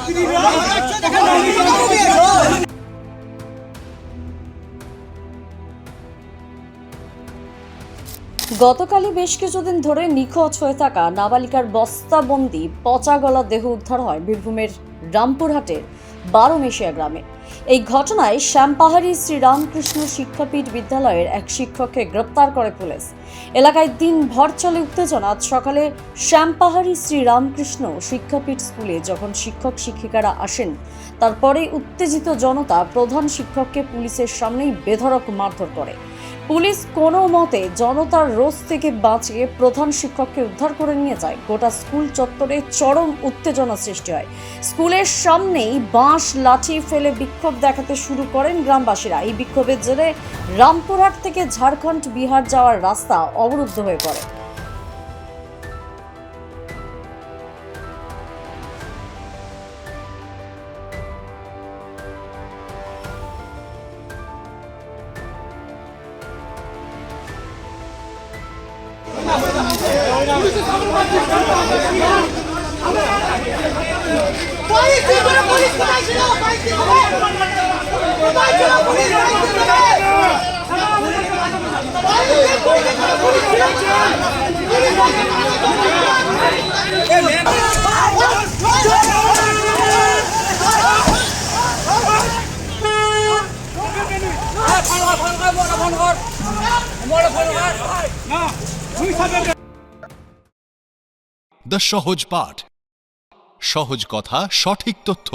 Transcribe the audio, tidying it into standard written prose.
গতকালই বেশ কিছুদিন ধরে নিখোঁজ হয়ে থাকা নাবালিকার বস্তাবন্দি পচা গলা দেহ উদ্ধার হয় বীরভূমের রামপুরহাটের 12 মেশিয়া গ্রামে। এই ঘটনায় শ্যামপাহাড়ি শ্রীরামকৃষ্ণ শিক্ষাপীঠ বিদ্যালয়ের এক শিক্ষককে গ্রেপ্তার করে পুলিশ। এলাকায় দিনভর চলে উত্তেজনা। আজ সকালে শ্যামপাহাড়ি শ্রীরামকৃষ্ণ শিক্ষাপীঠ স্কুলে যখন শিক্ষক শিক্ষিকারা আসেন, তারপরে উত্তেজিত জনতা প্রধান শিক্ষককে পুলিশের সামনেই বেধড়ক মারধর করে। পুলিশ কোনো মতে জনতার রোষ থেকে বাঁচিয়ে প্রধান শিক্ষককে উদ্ধার করে নিয়ে যায়। গোটা স্কুল চত্বরে চরম উত্তেজনা সৃষ্টি হয়। স্কুলের সামনেই বাঁশ লাঠি ফেলে বিক্ষোভ দেখাতে শুরু করেন গ্রামবাসীরা। এই বিক্ষোভের জেরে রামপুরহাট থেকে ঝাড়খণ্ড বিহার যাওয়ার রাস্তা অবরুদ্ধ হয়ে পড়ে। দ্য সহজ পাঠ, সহজ কথা, সঠিক তথ্য।